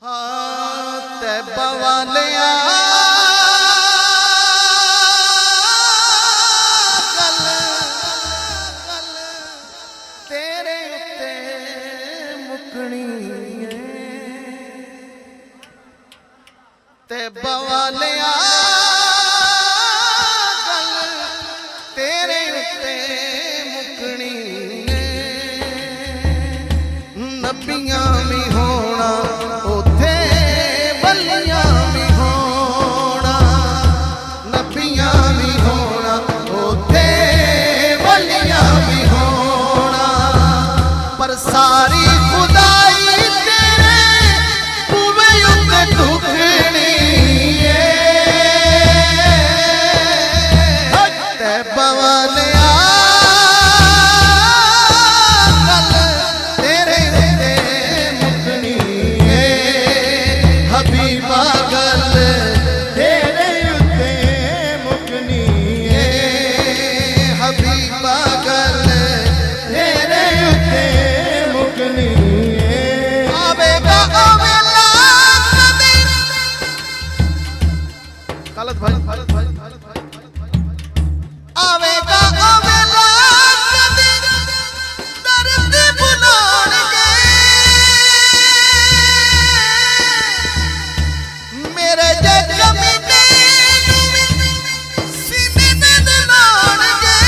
हाँ तैबा वालिया गल तेरे उत्ते मुकनी है। तैबा वालिया गल तेरे उत्ते मुकनी है। नबियां भी होना सारी खुदाई तेरे पूवे उत्ते टुकनी है। तैबा वालिया गल तेरे उत्ते मुकनी है। हबीबा गल तेरे उत्ते मुकनी है। हबीबा गल तेरे उत्ते आवेगा आवेला कदी दर्द बुलाणगे। मेरे जे कमीने सीने नाल लाणगे।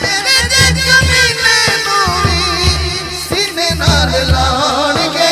मेरे जे कमीने सीने नाल लाणगे।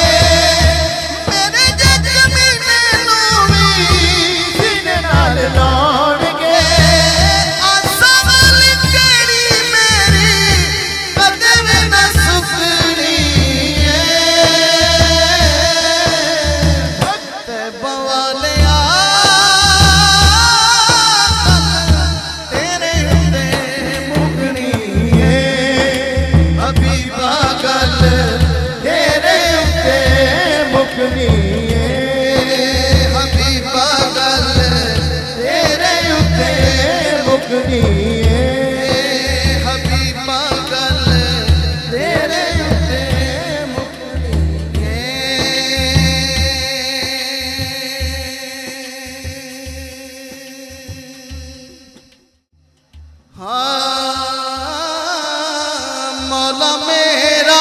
मौला मेरा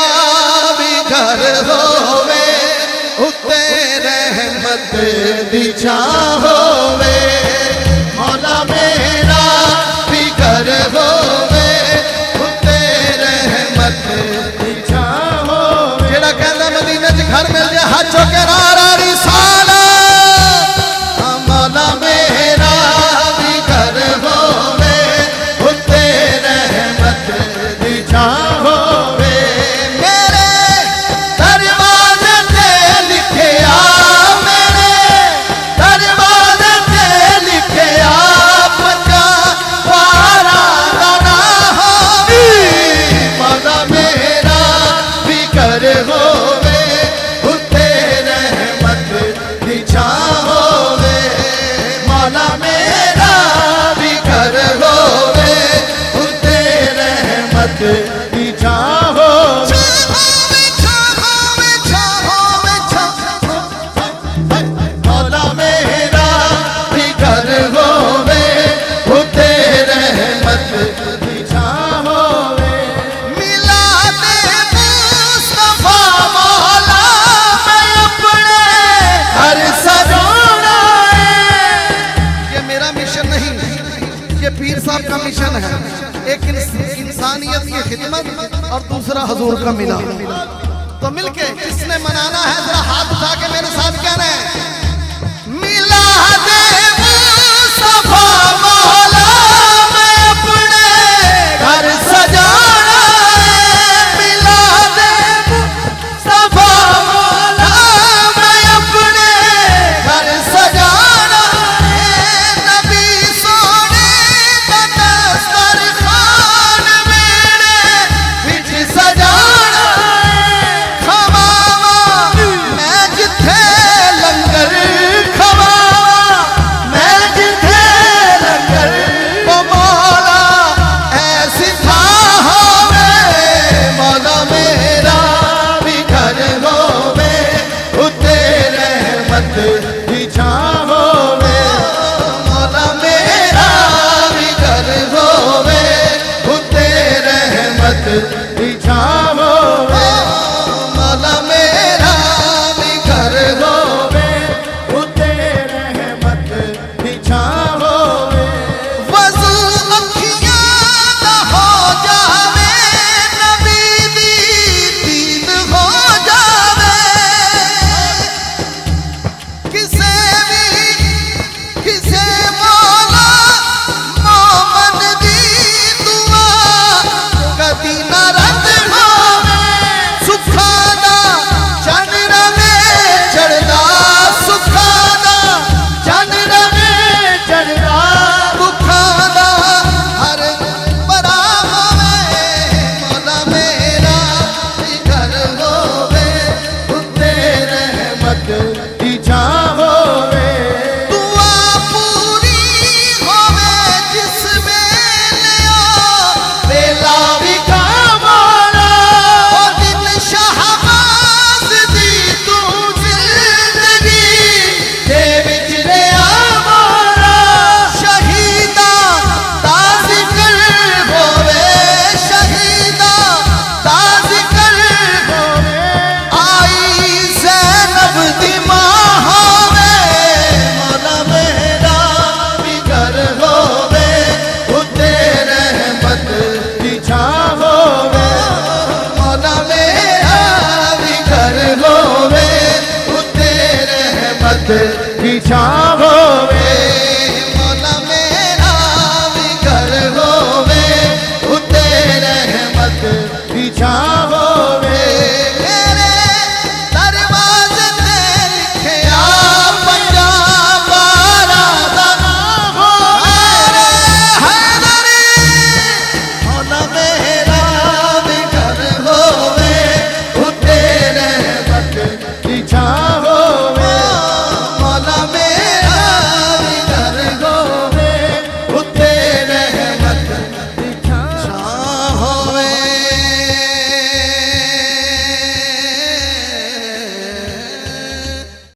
भी घर होवे उत्ते रहमत दी छां होवे। मौला मेरा भी घर होवे उत्ते रहमत दी छां होवे। जेड़ा कहंदा मदीने च घर मिल जाए हाथ चुक के नारा रिसालत। मौला मेरा भी घर होवे उत्ते रहमत दी छां पीर साहब का मिशन है। एक इंसानियत की खिदमत और दूसरा हुजूर का मिलाप। तो मिलके जिसने मनाना है जरा हाथ उठा के मेरे साथ